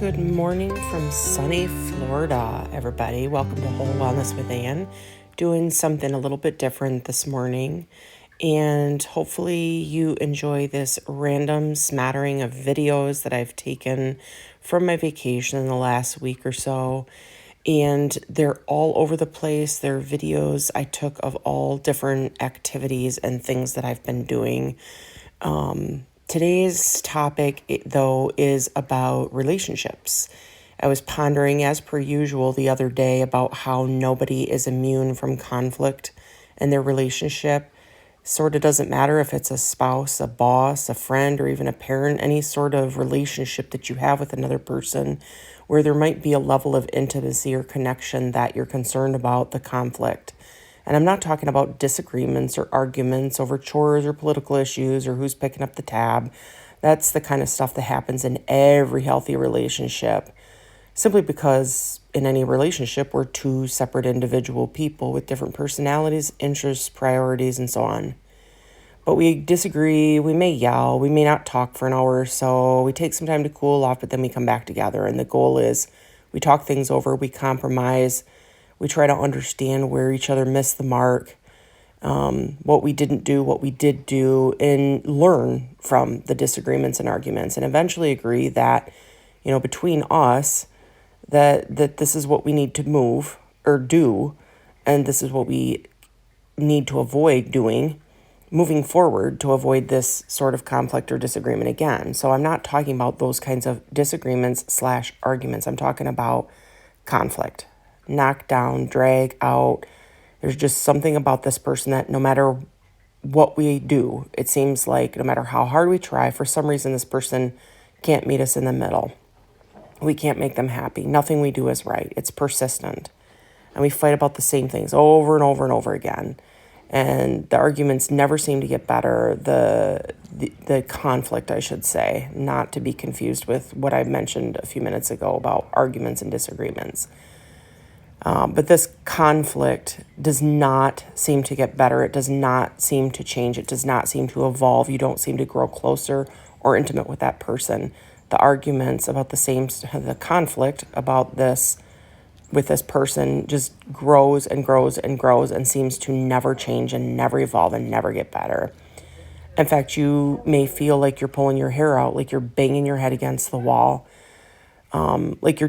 Good morning from sunny Florida, everybody. Welcome to Whole Wellness with Ann. Doing something a little bit different this morning, and hopefully you enjoy this random smattering of videos that I've taken from my vacation in the last week or so. And they're all over the place. They're videos I took of all different activities and things that I've been doing. Today's topic, though, is about relationships. I was pondering, as per usual, the other day about how nobody is immune from conflict in their relationship. Sort of doesn't matter if it's a spouse, a boss, a friend, or even a parent, any sort of relationship that you have with another person where there might be a level of intimacy or connection that you're concerned about the conflict. And I'm not talking about disagreements or arguments over chores or political issues or who's picking up the tab. That's the kind of stuff that happens in every healthy relationship. Simply because in any relationship, we're two separate individual people with different personalities, interests, priorities, and so on. But we disagree, we may yell, we may not talk for an hour or so, we take some time to cool off, but then we come back together. And the goal is we talk things over, we compromise, we try to understand where each other missed the mark, what we didn't do, what we did do, and learn from the disagreements and arguments, and eventually agree that, between us, that this is what we need to move or do, and this is what we need to avoid doing moving forward to avoid this sort of conflict or disagreement again. So I'm not talking about those kinds of disagreements/arguments. I'm talking about conflict. Knock down, drag out. There's just something about this person that no matter what we do, it seems like no matter how hard we try, for some reason this person can't meet us in the middle. We can't make them happy. Nothing we do is right. It's persistent. And we fight about the same things over and over and over again. And the arguments never seem to get better. The conflict, I should say, not to be confused with what I mentioned a few minutes ago about arguments and disagreements. But this conflict does not seem to get better. It does not seem to change. It does not seem to evolve. You don't seem to grow closer or intimate with that person. The arguments about the conflict about this with this person just grows and grows and grows and seems to never change and never evolve and never get better. In fact, you may feel like you're pulling your hair out, like you're banging your head against the wall, like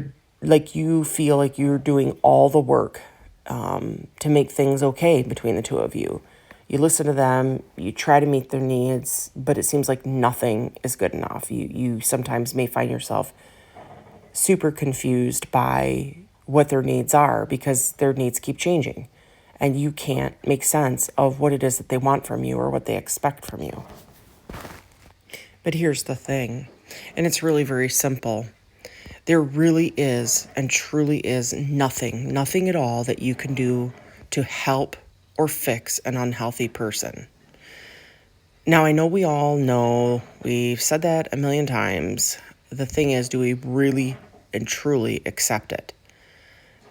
you feel like you're doing all the work to make things okay between the two of you. You listen to them, you try to meet their needs, but it seems like nothing is good enough. You sometimes may find yourself super confused by what their needs are because their needs keep changing and you can't make sense of what it is that they want from you or what they expect from you. But here's the thing, and it's really very simple. There really is and truly is nothing at all that you can do to help or fix an unhealthy person. Now, I know we all know, we've said that a million times. The thing is, do we really and truly accept it?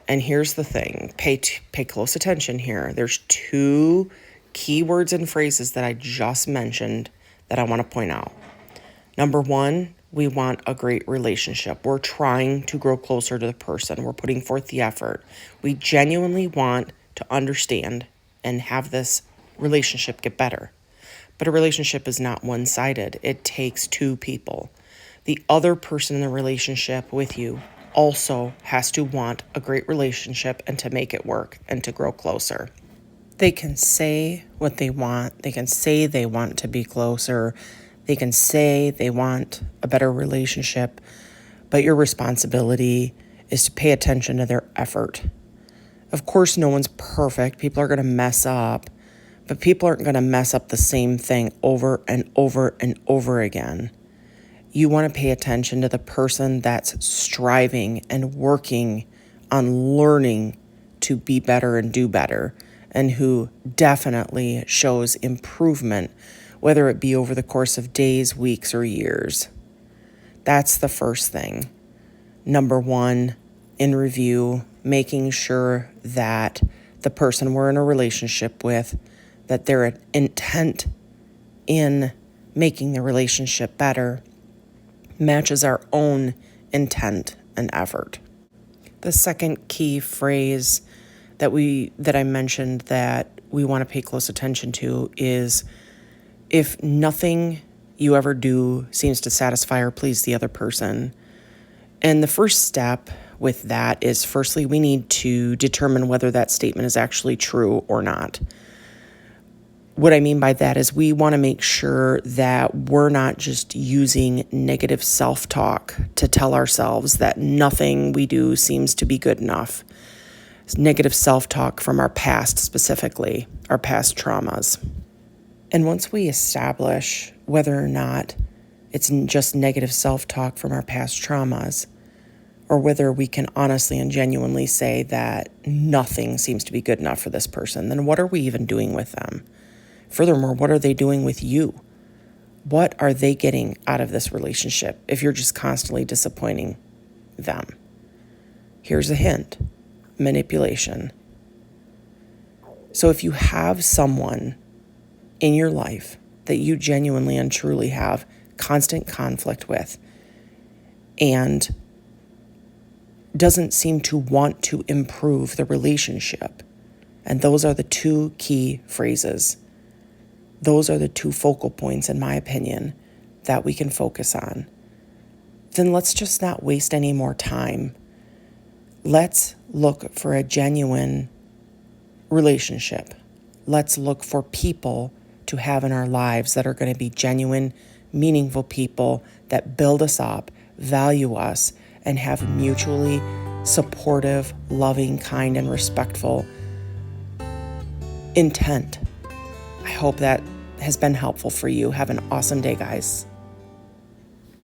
And here's the thing, pay close attention here. There's two key words and phrases that I just mentioned that I want to point out. Number one, we want a great relationship. We're trying to grow closer to the person. We're putting forth the effort. We genuinely want to understand and have this relationship get better. But a relationship is not one-sided. It takes two people. The other person in the relationship with you also has to want a great relationship and to make it work and to grow closer. They can say what they want. They can say they want to be closer. They can say they want a better relationship, but your responsibility is to pay attention to their effort. Of course, no one's perfect. People are going to mess up, but people aren't going to mess up the same thing over and over and over again. You want to pay attention to the person that's striving and working on learning to be better and do better, and who definitely shows improvement, whether it be over the course of days, weeks, or years. That's the first thing. Number one, in review, making sure that the person we're in a relationship with, that their intent in making the relationship better matches our own intent, and effort. The second key phrase that I mentioned that we want to pay close attention to is, if nothing you ever do seems to satisfy or please the other person. And the first step with that is, firstly, we need to determine whether that statement is actually true or not. What I mean by that is we want to make sure that we're not just using negative self-talk to tell ourselves that nothing we do seems to be good enough. It's negative self-talk from our past, specifically, our past traumas. And once we establish whether or not it's just negative self-talk from our past traumas, or whether we can honestly and genuinely say that nothing seems to be good enough for this person, then what are we even doing with them? Furthermore, what are they doing with you? What are they getting out of this relationship if you're just constantly disappointing them? Here's a hint: manipulation. So if you have someone in your life that you genuinely and truly have constant conflict with and doesn't seem to want to improve the relationship, and those are the two key phrases, those are the two focal points, in my opinion, that we can focus on, then let's just not waste any more time. Let's look for a genuine relationship. Let's look for people to have in our lives that are going to be genuine, meaningful people that build us up, value us, and have mutually supportive, loving, kind, and respectful intent. I hope that has been helpful for you. Have an awesome day, guys.